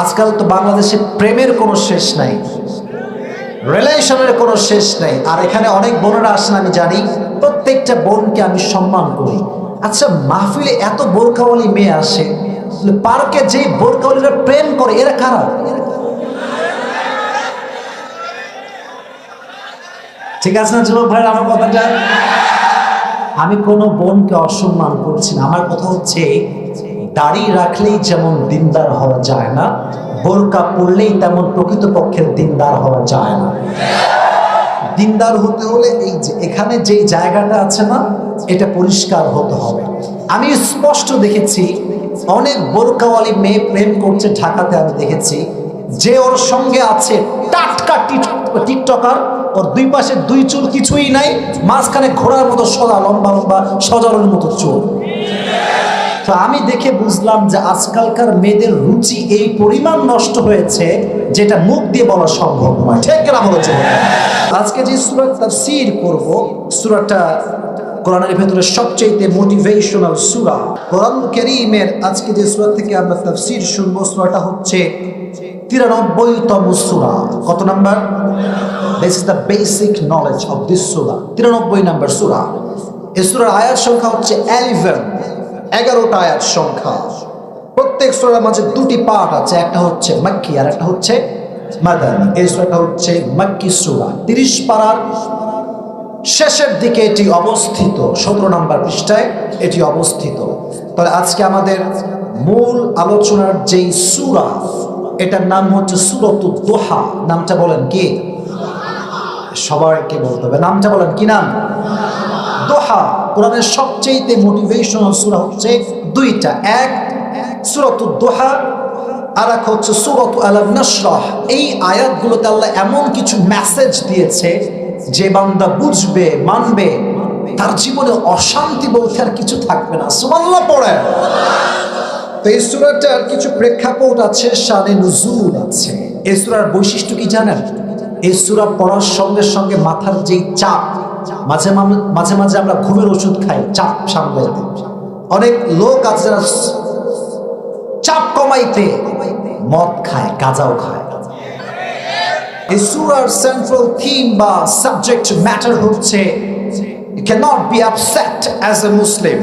আজকাল তো বাংলাদেশে প্রেমের কোনো শেষ নাই, রিলেশনের কোনো শেষ নাই। আর এখানে অনেক বোনেরা আসেন, আমি জানি প্রত্যেকটা বোনকে আমি সম্মান করি। আচ্ছা, মাহফিলে এত বোরকাওয়ালি মেয়ে আসে, পার্কে যে বোরকাওয়ালিরা প্রেম করে এরা কারা? ঠিক আছে না যুবক ভাই? আমার কথাটা, আমি কোনো বোনকে অসম্মান করছি না। আমার কথা হচ্ছে, দাড়ি রাখলেই যেমন দিনদার হওয়া যায় না, বোরকা পরলেই তেমন প্রকৃতপক্ষের দিনদার হওয়া যায় না। দিনদার হতে হলে এই যে এখানে যেই জায়গাটা আছে না, এটা পরিষ্কার হতে হবে। আমি স্পষ্ট দেখেছি অনেক বোরকাওয়ালি মেয়ে প্রেম করছে ঢাকাতে। আমি দেখেছি যে ওর সঙ্গে আছে টাটকা টিকটকার, ওর দুই পাশে দুই চুল কিছুই নাই, মাঝখানে ঘোড়ার মতো সদা লম্বা লম্বা সজারুর মতো চুল। তো আমি দেখে বুঝলাম যে আজকালকার মেয়েদের রুচি এই পরিমাণ নষ্ট হয়েছে যেটা মুখ দিয়ে বলা সম্ভব নয়। ঠিক কিনা বলেছে? আজকে যে সূরা তাফসীর করব, সূরাটা কোরআনের ভেতরে সবচেয়ে মোটিভেশনাল সূরা। কোরআন কারীমের আজকে যে সূরা থেকে আমরা তাফসীর শুনবো, সূরাটা হচ্ছে 93তম সূরা। কত number? This is the basic knowledge of this surah. 93 number সূরা। এই সূরার আয়াত সংখ্যা হচ্ছে 11টা আয়াত সংখ্যা। প্রত্যেক সূরার মাঝে দুটি পার্ট আছে, একটা হচ্ছে মাক্কি আর একটা হচ্ছে মাদানী। এই সূরাটা হচ্ছে মাক্কি সূরা, 30 পারার শেষের দিকে এটি অবস্থিত, 17 নম্বর পৃষ্ঠায় এটি অবস্থিত। তাহলে আজকে আমাদের মূল আলোচনার যেই সূরা, এটার নাম হচ্ছে সূরাতুদ দুহা। নামটা বলেন কি? সবাইকে বলতে হবে নামটা। বলেন কি নাম? দুহা। কোরআনের সবচেয়ে মোটিভেশনাল সূরা হচ্ছে দুইটা, এক সূরাতুদ দুহা আর এক হচ্ছে সূরাতু আলাম নাশরাহ। এই আয়াতগুলোতে আল্লাহ এমন কিছু মেসেজ দিয়েছে যে বান্দা বুঝবে, মানবে, তার জীবনে অশান্তি বলতে আর কিছু থাকবে না। সুবহানাল্লাহ পড়ে। তো এই সূরাটার কিছু প্রেক্ষাপট আছে, শানে নুজুল আছে। এই সূরার বৈশিষ্ট্য কি জানেন? এই সূরা পড়ার সঙ্গে সঙ্গে মাথার যেই চাপ, মাঝে মাঝে আমরা ঘুমের ওষুধ খাই চাপ সামলাইতে। অনেক লোক আছে যারা চাপ কমাইতে মদ খায়, গাঁজাও খায়। এই সূরার সেন্ট্রাল থিম বা সাবজেক্ট ম্যাটার হচ্ছে you cannot be upset as a Muslim.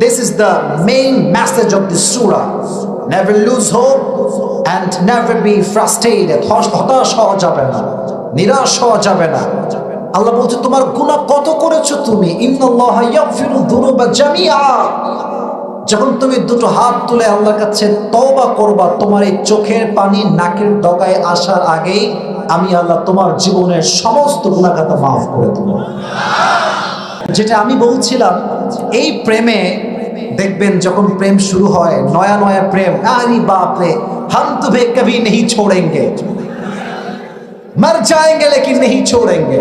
This is the main message of this surah. Never lose hope and never be frustrated. হতাশ হওয়া যাবে না, নিরাশ হওয়া যাবে না। আল্লাহ বলছে তোমার গুনাহ কত করেছো তুমি, ইন্নাল্লাহা ইয়াগফিরু যুনুবা জামিআ। যখন তুমি দুটো হাত তুলে আল্লাহর কাছে তওবা করবা, তোমার এই চোখের পানি নাকের ডগায় আসার আগেই আমি আল্লাহ তোমার জীবনের সমস্ত গুনাহ খাতা মাফ করে দেব। যেটা আমি বলছিলাম, এই প্রেমে দেখবেন যখন প্রেম শুরু হয়, নয়া নয়া প্রেম, আরে বাপ রে, हम तुम्हें कभी नहीं छोड़ेंगे, मर जाएंगे लेकिन नहीं छोड़ेंगे।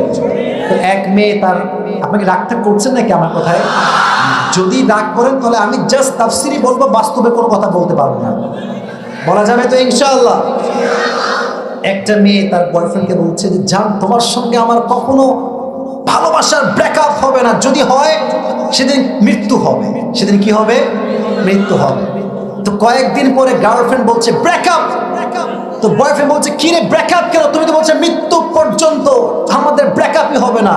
তো এক মেয়ে তার, আপনাকে রাগটা করছেন নাকি আমার কথায়? যদি রাগ করেন তাহলে আমি জাস্ট তাফসিরই বলবো, বাস্তবে কোনো কথা বলতে পারবো না। বলা যাবে তো ইনশাআল্লাহ? একটা মেয়ে তার বয়ফ্রেন্ডকে বলছে যে জান, তোমার সঙ্গে আমার কখনো ভালোবাসার ব্রেকআপ হবে না, যদি হয় সেদিন মৃত্যু হবে। সেদিন কি হবে? মৃত্যু হবে। তো কয়েকদিন পরে গার্লফ্রেন্ড বলছে ব্রেকআপ। তো বয়ফ্রেন্ড বলছে কি রে ব্রেকআপ কেন? তুমি তো বলছে মৃত্যু পর্যন্ত আমাদের ব্রেকআপই হবে না।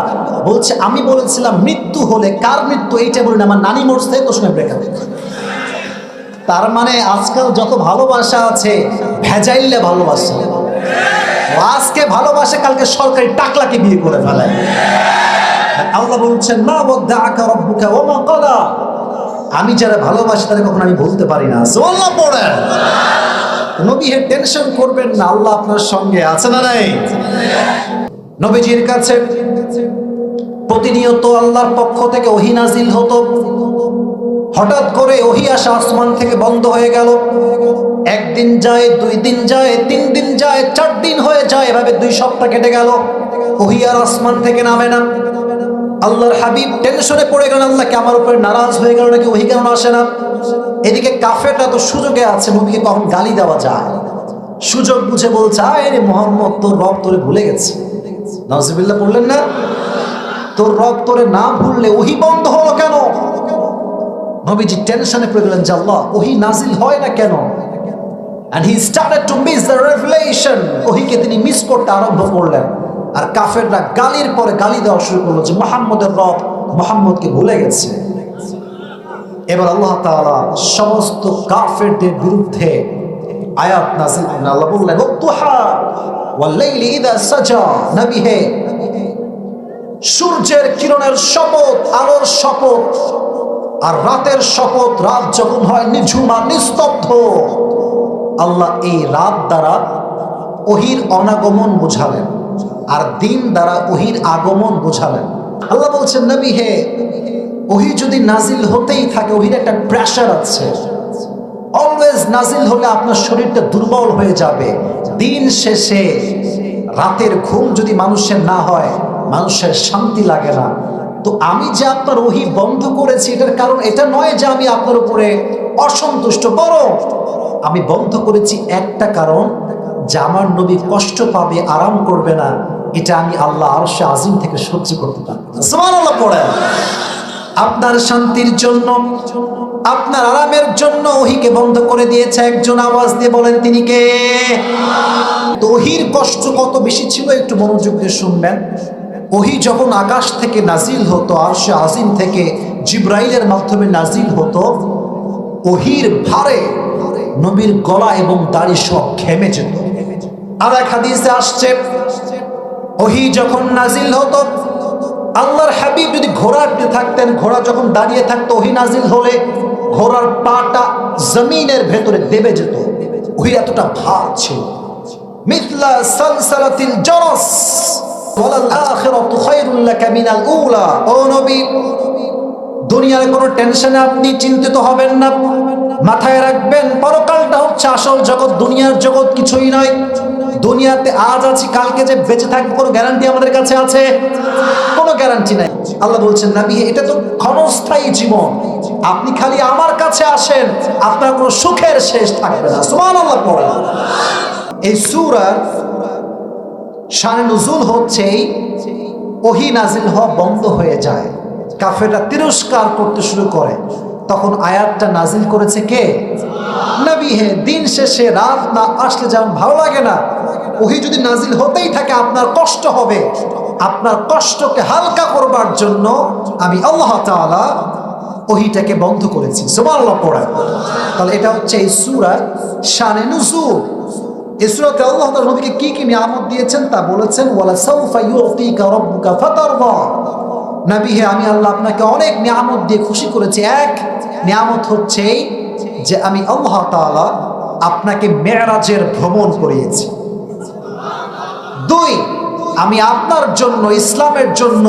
বলছে আমি বলেছিলাম মৃত্যু হলে, কার মৃত্যু এইটা বলি না, আমার নানি মরছে তো শুনে ব্রেকআপ। তার মানে আজকাল যত ভালোবাসা আছে ভেজাইলে ভালোবাসা। আজকে ভালোবাসে, কালকে সরকারি টাকলাকে বিয়ে করে ফেলায়। আল্লাহ বলছেন মা ওয়াদ্দাআকা রাব্বুকা ওয়া মা ক্বালা। আমি যারা ভালোবাসি তাদের কখনো আমি ভুলতে পারি না। সুবহানাল্লাহ পড়েন। নবী হে টেনশন করবেন না, আল্লাহ আপনার সঙ্গে আছে না নাই? নবীজির কাছে প্রতিনিয়ত আল্লাহর পক্ষ থেকে ওহী নাজিল হতো। হঠাৎ করে ওহী আসা আসমান থেকে বন্ধ হয়ে গেল। একদিন যায়, 2 দিন যায়, 3 দিন যায়, 4 দিন হয়ে যায়, এভাবে 2 সপ্তাহ কেটে গেল। ওহী আর আসমান থেকে নামে না। আল্লাহর হাবিব টেনশনে পড়ে গেলেন, আল্লাহ কি আমার উপরে নারাজ হয়ে গেল নাকি, ওহী কেন আসে না? এদিকে কাফেররা তো সুযোগে আছে, নবীকে কখন গালি দেওয়া যায়, সুযোগ বুঝে বলছে আরে মুহাম্মদ, তোর রব তোরে ভুলে গেছে। নাউজুবিল্লাহ বললেন না? তোর রব তোরে না ভুললে ওহী বন্ধ হলো কেন? নবীজি টেনশনে পড়ে গেলেন যে আল্লাহ ওহী নাজিল হয় না কেন? and he started to miss the revelation, ওহীকে তিনি মিস করতে আরম্ভ করলেন। আর কাফেররা গালির পরে গালি দেওয়া শুরু করলো যে মুহাম্মদের রব মুহাম্মদকে ভুলে গেছে। এবার আল্লাহ তাআলা সমস্ত কাফেরদের বিরুদ্ধে আয়াত নাযিল করলেন। আল্লাহ বললেন ওয়াদুহা ওয়াল লাইলি ইযা সাজা, নবী হে সূর্যের কিরণের শপথ, আলোর শপথ, আর রাতের শপথ, রাত যখন হয় নিঝুম আর নিস্তব্ধ। আল্লাহ এই রাত দ্বারা ওহীর অনাগমন বোঝালেন আর দিন দ্বারা ওহীর আগমন বোঝালেন। আল্লাহ বলছেন নবী হে ওহী যদি নাজিল হতেই থাকে, ওহীর একটা প্রেশার আছে, অলওয়েজ নাজিল হলে আপনার শরীরটা দুর্বল হয়ে যাবে। দিন শেষে রাতের ঘুম যদি মানুষের না হয়, মানুষের শান্তি লাগে না। তো আমি যে আপনার ওহী বন্ধ করেছি এটার কারণ এটা নয় যে আমি আপনার উপরে অসন্তুষ্ট, বরং আমি বন্ধ করেছি একটা কারণ, যে আমার নবী কষ্ট পাবে, আরাম করবে না, এটা আমি আল্লাহ আরশে আজিম থেকে সহ্য করতে পারবো না। সুবহানাল্লাহ পড়েন। আপনার শান্তির জন্য, আপনার আরামের জন্য ওহীকে বন্ধ করে দিয়েছে। একজন আওয়াজ দিয়ে বলেন তিনি কে? তো ওহীর কষ্ট কত বেশি ছিল একটু মনোযোগ দিয়ে শুনবেন। ওহী যখন আকাশ থেকে নাজিল হতো, আরশে আজিম থেকে জিবরাইলের মাধ্যমে নাজিল হতো, ওহীর ভারে নবীর গলা এবং দাড়ি সব ঘেমে যেত। আর এক হাদিসে আসছে ওহী যখন নাজিল হতো, আল্লাহর হাবিব যদি ঘোড়াতে থাকতেন, ঘোড়া যখন দাঁড়িয়ে থাকতো, ওহী নাজিল হলে ঘোড়ার পাটা জমিনের ভেতরে দেবে যেত। ওহী এতটা ভার ছিল। মিথলা সালসালাতিল জারাস ওয়ালাল আখিরাতু খায়রুল লাকা মিনাল উলা। ও নবী, দুনিয়ার কোনো টেনশনে আপনি চিন্তিত হবেন না। মাথায় রাখবেন পরকালটা হচ্ছে আসল জগৎ, দুনিয়ার জগৎ কিছুই নয়। দুনিয়াতে আজ আছি, কালকে যে বেঁচে থাকবো কোনো গ্যারান্টি আমাদের কাছে আছে? কোনো গ্যারান্টি নাই। আল্লাহ বলছেন নবী এটা তো ক্ষণস্থায়ী জীবন, আপনি খালি আমার কাছে আসেন, আপনার কোনো সুখের শেষ থাকবে না। সুবহানাল্লাহ পড়েন। এই সূরা শানে নুজুল হচ্ছে ওহী নাজিল হওয়া বন্ধ হয়ে যায়, কাফেররা তিরস্কার করতে শুরু করে, তখন আয়াতটা নাজিল করেছে কে? নবী হে দিন শেষে রাত না আসলে যেমন ভালো লাগে না, ওহী যদি নাজিল হতেই থাকে আপনার কষ্ট হবে। আপনার কষ্টকে হালকা করবার জন্য আমি আল্লাহ তাআলা ওহীটাকে বন্ধ করেছি। সুবহানাল্লাহ পড়েন। তাহলে এটা হচ্ছে এই সূরার শানে নুজুল। এই সূরাতে আল্লাহ তাআলা নবীকে কি কি নিয়ামত দিয়েছেন তা বলেছেন। ওয়ালা সাউফা ইউতিকা রাব্বুকা ফাতারদা, নবী হে আমি আল্লাহ আপনাকে অনেক নিয়ামত দিয়ে খুশি করেছি। এক নিয়ামত হচ্ছে যে আমি আল্লাহ তাআলা আপনাকে মেরাজের ভ্রমণ করিয়েছি। দুই, আমি আপনার জন্য, ইসলামের জন্য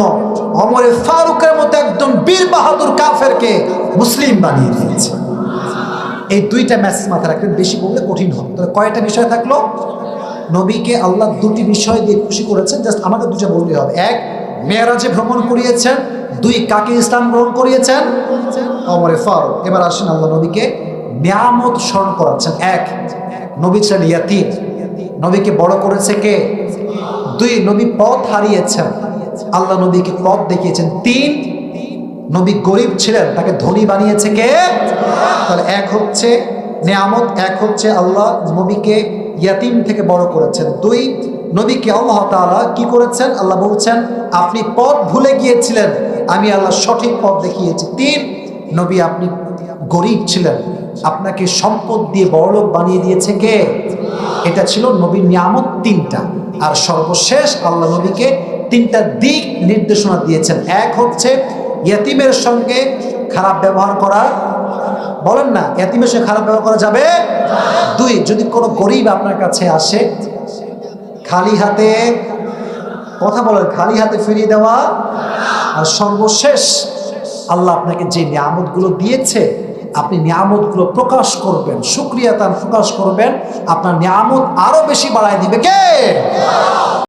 ওমরে ফারুকের মতো একজন বীর বাহাদুর কাফেরকে মুসলিম বানিয়ে দিয়েছি। এই দুইটা মেসেজ মাথায় রাখবেন, বেশি বললে কঠিন হবে। তাহলে কয়টা বিষয় থাকলো? নবীকে আল্লাহ দুটি বিষয় দিয়ে খুশি করেছেন, জাস্ট আমাকে দুটো বললেই হবে। এক, মেরাজে ভ্রমণ করিয়েছেন। দুই, কাকে ইসলাম গ্রহণ করিয়েছেন? ওমরে ফারুক। এবার আসেন আল্লাহ নবীকে নিয়ামত স্মরণ করাচ্ছেন। এক, নবী ছিলেন ইয়াতীম, নবীকে বড় করেছে কে? দুই, নবী পথ হারিয়েছেন, আল্লাহ নবীকে পথ দেখিয়েছেন। তিন, নবী গরিব ছিলেন, তাকে ধনী বানিয়েছে কে? তাহলে এক হচ্ছে নিয়ামত, এক হচ্ছে আল্লাহ নবীকে ইয়াতীম থেকে বড় করেছেন। দুই, নবীকে আল্লাহ তাআলা কি করেছেন? আল্লাহ বলছেন আপনি পথ ভুলে গিয়েছিলেন, আমি আল্লাহ সঠিক পথ দেখিয়েছি। তিন, নবী আপনি গরিব ছিলেন, আপনাকে সম্পদ দিয়ে বড়লোক বানিয়ে দিয়েছে কে? এটা ছিল নবীর নিয়ামত তিনটা। আর সর্বশেষ আল্লাহ নবীকে তিনটা দিক নির্দেশনা দিয়েছেন। এক হচ্ছে ইয়াতীমের সঙ্গে খারাপ ব্যবহার করা, বলেন না ইয়াতীমের সঙ্গে খারাপ ব্যবহার করা যাবে। দুই, যদি কোনো গরিব আপনার কাছে আসে খালি হাতে, কথা বলেন, খালি হাতে ফিরিয়ে দেওয়া। আর সর্বশেষ আল্লাহ আপনাকে যে নিয়ামতগুলো দিয়েছে আপনি নিয়ামতগুলো প্রকাশ করবেন, শুকরিয়া তার প্রকাশ করবেন, আপনার নিয়ামত আরো বেশি বাড়ায় দিবে কে?